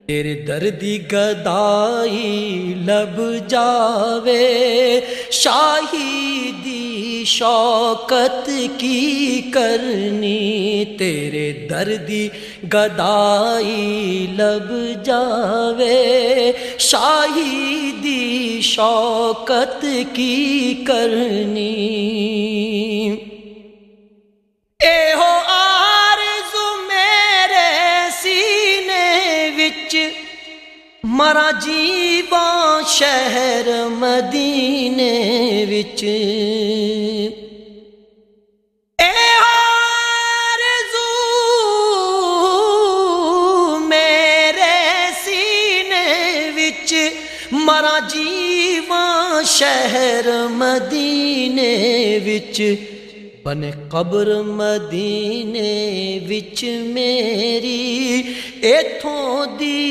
تیرے دردی گدائی لب جاوے، شاہی دی شوکت کی کرنی، تیرے دردی گدائی لب جاوے، شاہی دی شوکت کی کرنی۔ اے ہو آرزو میرے سینے وچ، مرا جیواں شہر مدینے وچ۔ اے آرزو میرے سینے وچ، مرا جیواں شہر مدینے وچ، بنے قبر مدینے وچ میری، ایتھوں دی